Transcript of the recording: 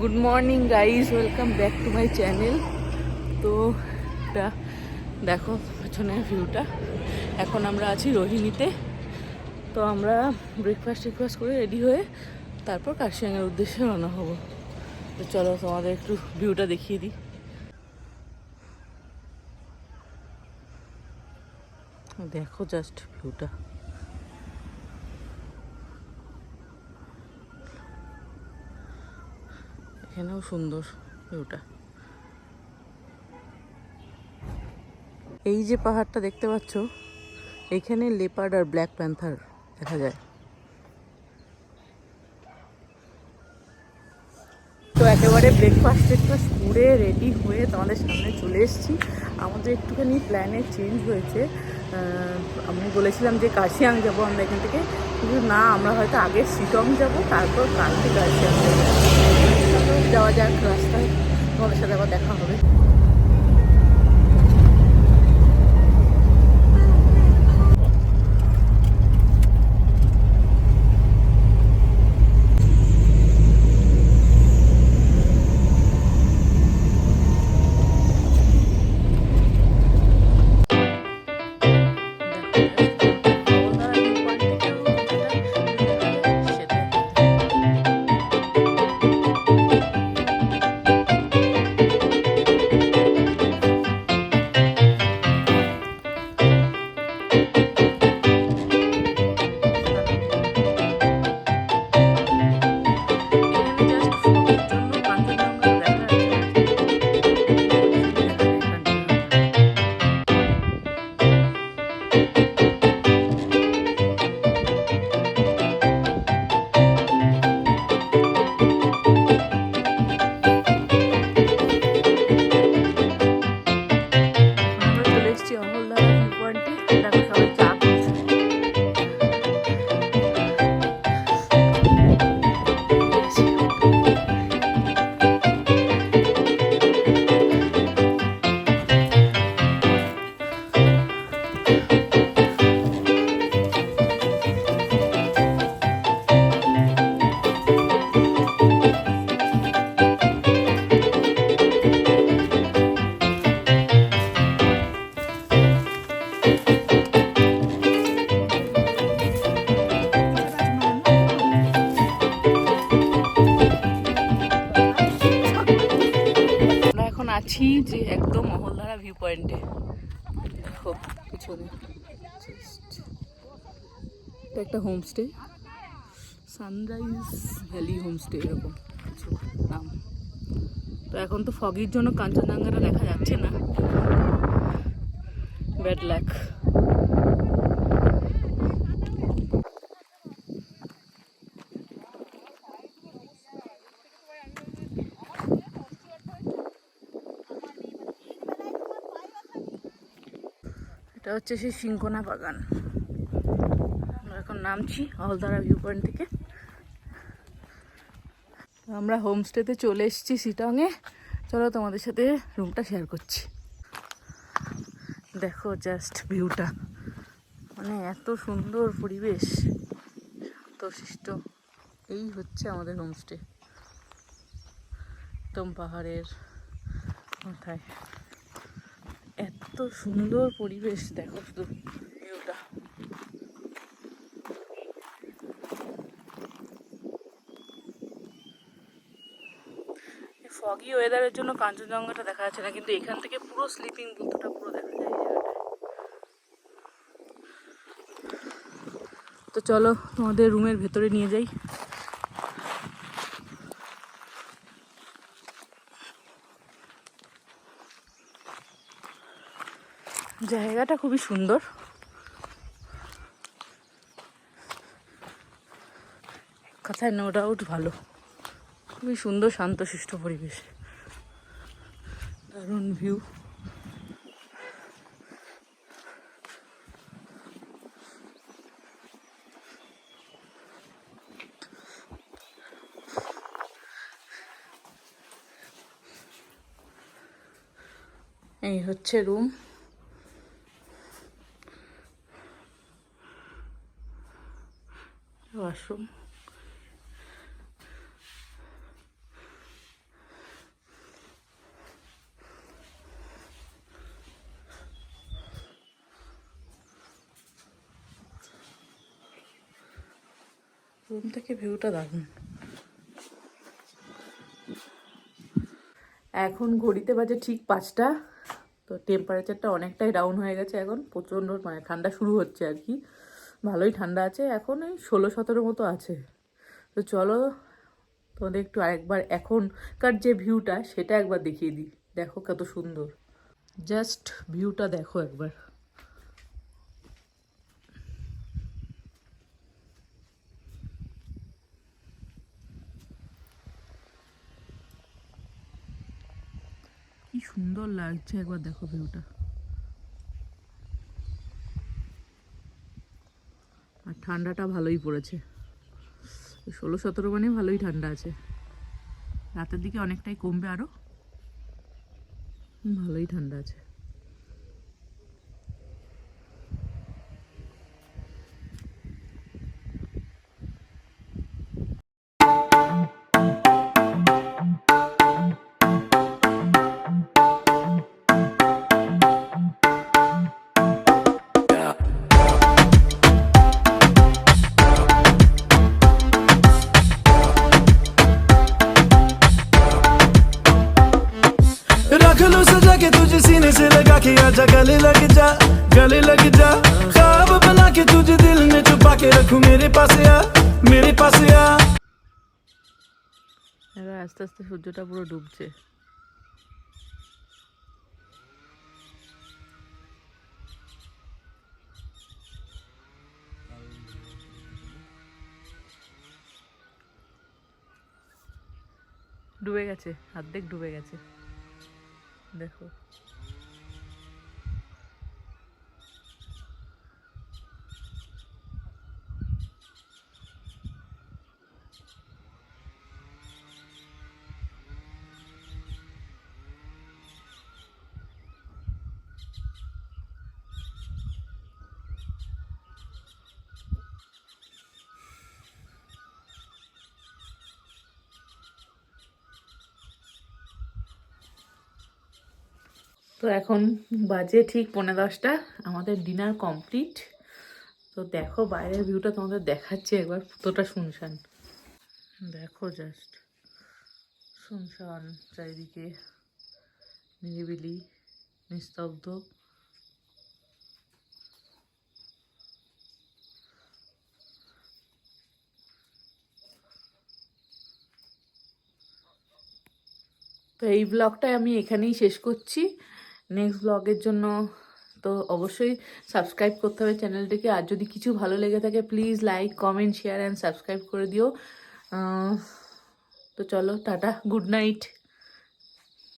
Good morning guys, welcome back to my channel. তো এটা দেখো পেছনের ভিউটা। এখন আমরা আছি রোহিণীতে। তো আমরা ব্রেকফাস্ট করে রেডি হয়ে তারপর কার্শিয়াংয়ের উদ্দেশ্যে রওনা হব। তো চলো তোমাদের একটু ভিউটা দেখিয়ে দিই। দেখো জাস্ট ভিউটা, এখানেও সুন্দর ভিউটা। এই যে পাহাড়টা দেখতে পাচ্ছ, এইখানে লেপার্ড আর ব্ল্যাক প্যান্থার দেখা যায়। তো একেবারে ব্রেকফাস্ট করে রেডি হয়ে তোমাদের সামনে চলে এসেছি। আমাদের একটুখানি প্ল্যানের চেঞ্জ হয়েছে। আমি বলেছিলাম যে কার্শিয়াং যাবো আমরা এখান থেকে, কিন্তু না, আমরা হয়তো আগে শিলং যাব, তারপর কালকে কার্শিয়াং যাওয়া যাক। রাস্তায় তোমাদের সাথে আবার দেখা হবে। আছি যে একদম মহলধারা ভিউ পয়েন্টে। দেখো পিছনে এটা একটা হোমস্টে, সানরাইজ ভ্যালি হোমস্টে এরকম কিছু নাম। তো এখন তো ফগির জন্য কাঞ্চনজঙ্ঘাটা দেখা যাচ্ছে না, ব্যাড লাক। এটা হচ্ছে সেই সিংকোনা বাগান। আমরা এখন নামছি হলধারা ভিউ পয়েন্ট থেকে। আমরা হোমস্টেতে চলে এসেছি শিলংয়ে। চলো তোমাদের সাথে রুমটা শেয়ার করছি। দেখো জাস্ট ভিউটা, মানে এত সুন্দর পরিবেশ, শান্তশিষ্ট। এই হচ্ছে আমাদের হোমস্টে, একদম পাহাড়ের মাথায়। এত সুন্দর পরিবেশ, দেখো শুধু ভিউটা। ফগি ওয়েদারের জন্য কাঞ্চনজঙ্ঘাটা দেখা যাচ্ছে না, কিন্তু এখান থেকে পুরো স্লিপিং বুথটা পুরো দেখা যায়। তো চলো তোমাদের রুমের ভেতরে নিয়ে যাই। জায়গাটা খুবই সুন্দর, কথায় নো ডাউট ভালো। খুবই সুন্দর শান্তশিষ্ট পরিবেশ, দারুণ ভিউ। এই হচ্ছে রুম। ওয়াশরুম। রুম থেকে ভিউটা দারুণ। এখন ঘড়িতে বাজে ঠিক 5টা। তো টেম্পারেচারটা অনেকটাই ডাউন হয়ে গেছে এখন, প্রচণ্ড মানে ঠান্ডা শুরু হচ্ছে আর কি। ভালোই ঠান্ডা আছে এখন, ওই 16-17 মতো আছে। তো চলো তোমাদের একটু আরেকবার এখনকার যে ভিউটা সেটা একবার দেখিয়ে দিই। দেখো কত সুন্দর, জাস্ট ভিউটা দেখো একবার। কি সুন্দর লাগছে একবার দেখো ভিউটা। আর ঠান্ডাটা ভালোই পড়েছে, 16-17 মানে ভালোই ঠান্ডা আছে। রাতের দিকে অনেকটাই কমবে, আরো ভালোই ঠান্ডা আছে। रख लो सजा के तुझे सीने से लगा के आजा गले लग जा, गले लग जा। ख्वाब बना के तुझे दिल में छुपा के रखूं, मेरे पास आ, मेरे पास आ। এবার আস্তে আস্তে সূর্যটা পুরো ডুবছে। ডুবে গেছে, অর্ধেক ডুবে গেছে দেখো। তো এখন বাজে ঠিক 10:45, আমাদের ডিনার কমপ্লিট। তো দেখো বাইরের ভিউটা তোমাদের দেখাচ্ছি একবার, কতটা শুনশান দেখো, জাস্ট শুনশান চারিদিকে, নিরিবিলি, নিস্তব্ধ। তো এই ব্লগটা আমি এখানেই শেষ করছি। নেক্সট ব্লগের জন্য তো অবশ্যই সাবস্ক্রাইব করতে হবে চ্যানেলটিকে। আর যদি কিছু ভালো লেগে থাকে please like, comment, share and subscribe করে দিও। তো চলো টাটা, গুড নাইট।